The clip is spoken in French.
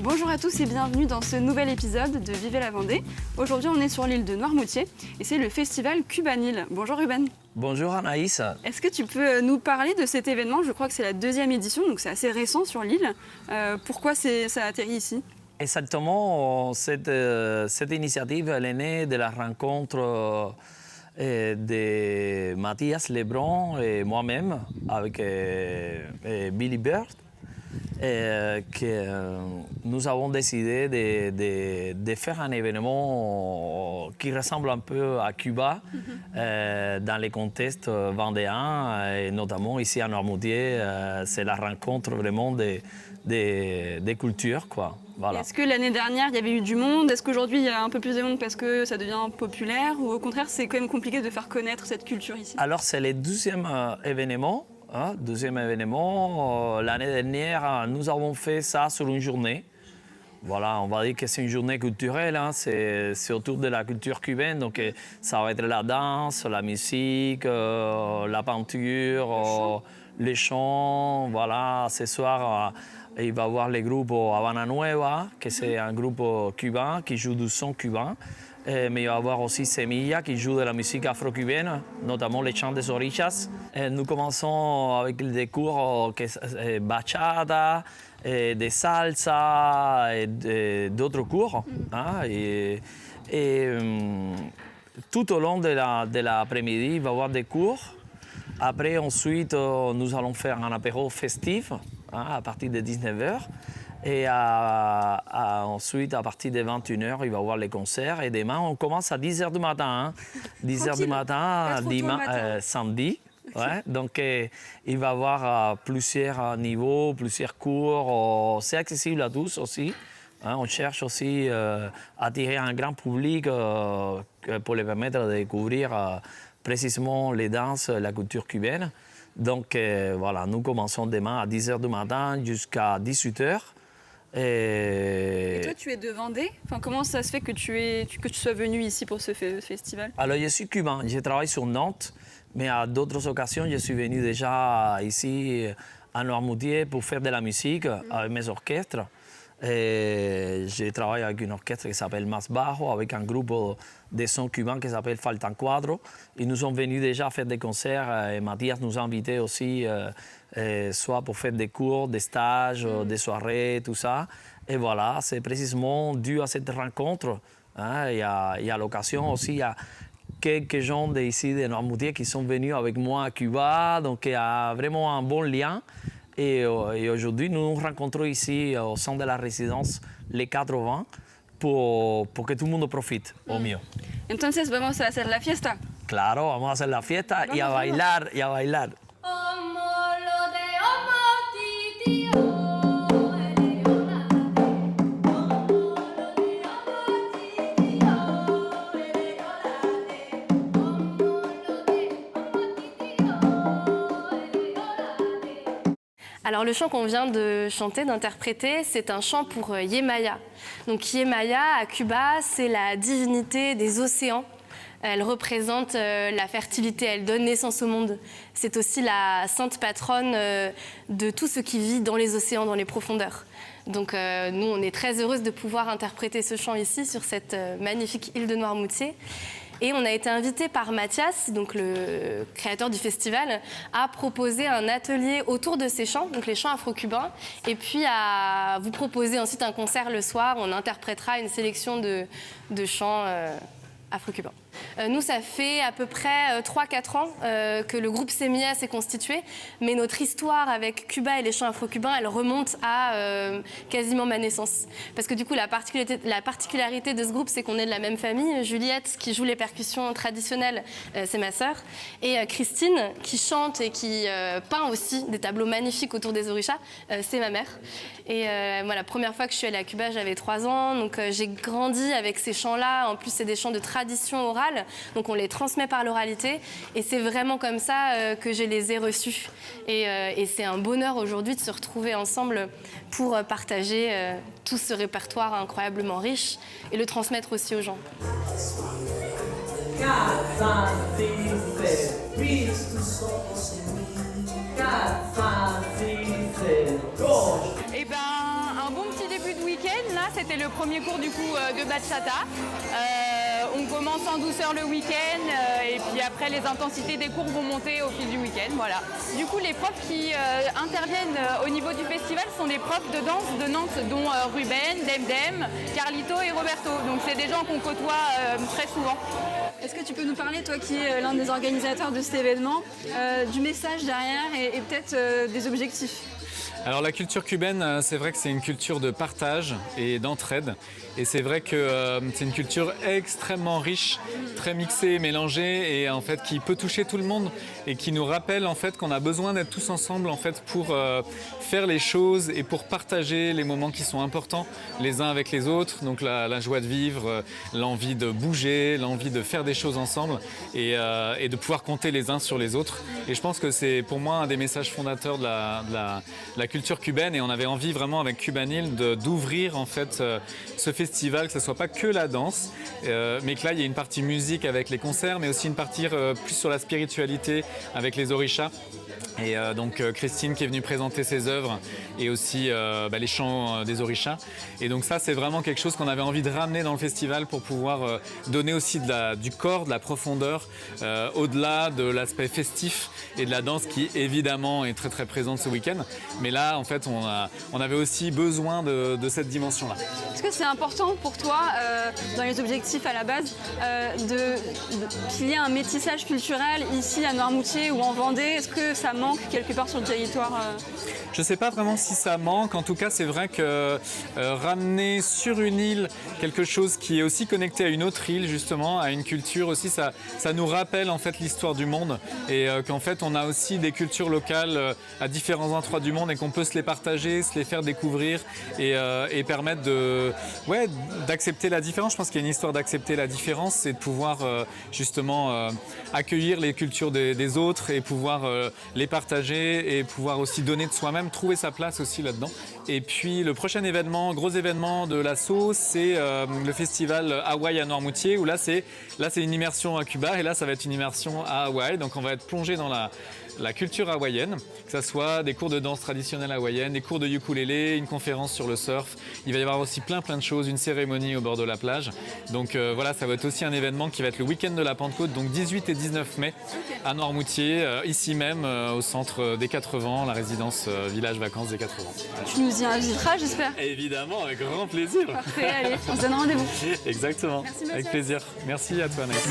Bonjour à tous et bienvenue dans ce nouvel épisode de Vivez la Vendée. Aujourd'hui, on est sur l'île de Noirmoutier et c'est le festival Cubanil. Bonjour Ruben. Bonjour Anaïs. Est-ce que tu peux nous parler de cet événement? Je crois que c'est la 2e édition, donc c'est assez récent sur l'île. Pourquoi ça a atterri ici? Exactement, cette initiative elle est née de la rencontre de Mathias Lebron et moi-même avec Billy Bird. Que nous avons décidé de faire un événement qui ressemble un peu à Cuba dans les contextes vendéens et notamment ici à Noirmoutier. C'est la rencontre vraiment des cultures, quoi. Voilà. Est-ce que l'année dernière il y avait eu du monde? Est-ce qu'aujourd'hui il y a un peu plus de monde parce que ça devient populaire ou au contraire c'est quand même compliqué de faire connaître cette culture ici? Alors c'est le 12e événement. Deuxième événement, l'année dernière, nous avons fait ça sur une journée. Voilà, on va dire que c'est une journée culturelle, c'est autour de la culture cubaine, donc ça va être la danse, la musique, la peinture, les chants. Voilà, ce soir, il va y avoir le groupe Habana Nueva, que c'est un groupe cubain qui joue du son cubain. Mais il va y avoir aussi Semilla qui joue de la musique afro-cubaine, notamment les chants des orillas. Nous commençons avec des cours bachata, de salsa et d'autres cours. Tout au long de l'après-midi, il va y avoir des cours. Après, ensuite, nous allons faire un apéro festif à partir de 19h. Et ensuite, à partir de 21h, il va y avoir les concerts. Et demain, on commence à 10h du matin. 10h du matin, samedi. Ouais. Donc, il va y avoir plusieurs niveaux, plusieurs cours. C'est accessible à tous aussi. On cherche aussi à attirer un grand public pour les permettre de découvrir précisément les danses, la culture cubaine. Donc, voilà, nous commençons demain à 10h du matin jusqu'à 18h. Et toi, tu es de Vendée? Comment ça se fait que tu sois venu ici pour ce festival? Alors, je suis cubain. Je travaille sur Nantes, mais à d'autres occasions, je suis venu déjà ici à Noirmoutier pour faire de la musique avec mes orchestres. Je travaille avec un orchestre qui s'appelle Mas Bajo, avec un groupe de sons cubains qui s'appelle Faltan Cuadro. Ils nous sont venus déjà faire des concerts et Mathias nous a invités aussi, soit pour faire des cours, des stages, des soirées, tout ça. Et voilà, c'est précisément dû à cette rencontre. Il y a l'occasion aussi, il y a quelques gens d'ici de Noirmoutier qui sont venus avec moi à Cuba, donc il y a vraiment un bon lien. Et aujourd'hui, nous nous rencontrons ici au sein de la résidence Les 80 pour que tout le monde profite au mieux. Entonces vamos a hacer la fiesta. Claro, vamos a hacer la fiesta y a bailar, y a bailar. Alors le chant qu'on vient de chanter, d'interpréter, c'est un chant pour Yemaya. Donc Yemaya, à Cuba, c'est la divinité des océans. Elle représente la fertilité, elle donne naissance au monde. C'est aussi la sainte patronne de tout ce qui vit dans les océans, dans les profondeurs. Donc nous, on est très heureuses de pouvoir interpréter ce chant ici, sur cette magnifique île de Noirmoutier. Et on a été invité par Mathias, donc le créateur du festival, à proposer un atelier autour de ces chants, donc les chants afro-cubains, et puis à vous proposer ensuite un concert le soir. On interprétera une sélection de chants afro-cubains. Nous, ça fait à peu près 3-4 ans que le groupe Semilla s'est constitué, mais notre histoire avec Cuba et les chants afro-cubains, elle remonte à quasiment ma naissance. Parce que du coup, la particularité de ce groupe, c'est qu'on est de la même famille. Juliette, qui joue les percussions traditionnelles, c'est ma sœur. Et Christine, qui chante et qui peint aussi des tableaux magnifiques autour des orillas, c'est ma mère. Et moi, la première fois que je suis allée à Cuba, j'avais 3 ans, donc j'ai grandi avec ces chants-là. En plus, c'est des chants de tradition orale. Donc on les transmet par l'oralité et c'est vraiment comme ça que je les ai reçus. Et c'est un bonheur aujourd'hui de se retrouver ensemble pour partager tout ce répertoire incroyablement riche et le transmettre aussi aux gens. Et ben, un bon petit début de week-end. c'était le premier cours du coup de bachata. On commence en douceur le week-end et puis après les intensités des cours vont monter au fil du week-end. Voilà. Du coup, les profs qui interviennent au niveau du festival sont des profs de danse de Nantes, dont Ruben, Demdem, Carlito et Roberto. Donc c'est des gens qu'on côtoie très souvent. Est-ce que tu peux nous parler, toi qui es l'un des organisateurs de cet événement, du message derrière et peut-être des objectifs? Alors la culture cubaine, c'est vrai que c'est une culture de partage et d'entraide. Et c'est vrai que c'est une culture extrêmement riche, très mixée, mélangée et en fait qui peut toucher tout le monde et qui nous rappelle en fait qu'on a besoin d'être tous ensemble en fait pour faire les choses et pour partager les moments qui sont importants les uns avec les autres. Donc la joie de vivre, l'envie de bouger, l'envie de faire des choses ensemble et de pouvoir compter les uns sur les autres. Et je pense que c'est pour moi un des messages fondateurs de la culture cubaine et on avait envie vraiment avec Cubanil d'ouvrir en fait ce festival, que ce ne soit pas que la danse, mais que là il y ait une partie musique avec les concerts, mais aussi une partie plus sur la spiritualité avec les orishas. Et donc Christine qui est venue présenter ses œuvres et aussi les chants des orishas. Et donc ça c'est vraiment quelque chose qu'on avait envie de ramener dans le festival pour pouvoir donner aussi du corps, de la profondeur au-delà de l'aspect festif et de la danse qui évidemment est très très présente ce week-end. Mais là en fait on avait aussi besoin de cette dimension-là. Est-ce que c'est important pour toi, dans les objectifs à la base, qu'il y ait un métissage culturel ici à Noirmoutier ou en Vendée? Est-ce que ça manque quelque part sur le territoire? Je ne sais pas vraiment si ça manque. En tout cas, c'est vrai que ramener sur une île quelque chose qui est aussi connecté à une autre île, justement, à une culture aussi, ça nous rappelle en fait l'histoire du monde et qu'en fait, on a aussi des cultures locales à différents endroits du monde et qu'on peut se les partager, se les faire découvrir et permettre d'accepter la différence. Je pense qu'il y a une histoire d'accepter la différence, c'est de pouvoir justement accueillir les cultures des autres et pouvoir les partager et pouvoir aussi donner de soi-même, trouver sa place aussi là-dedans. Et puis le prochain événement, gros événement de l'asso, c'est le festival Hawaï à Noirmoutier, où là c'est une immersion à Cuba et là ça va être une immersion à Hawaï. Donc on va être plongé dans la culture hawaïenne, que ce soit des cours de danse traditionnelle hawaïenne, des cours de ukulélé, une conférence sur le surf. Il va y avoir aussi plein de choses, une cérémonie au bord de la plage. Donc voilà, ça va être aussi un événement qui va être le week-end de la Pentecôte, donc 18 et 19 mai à Noirmoutier, ici même au centre des 80, la résidence village vacances des 80. Tu nous y inviteras, j'espère. Évidemment, avec grand plaisir. Parfait, allez, on se donne rendez-vous. Exactement, Merci, Mathias. avec plaisir. Merci à toi, Anaïs.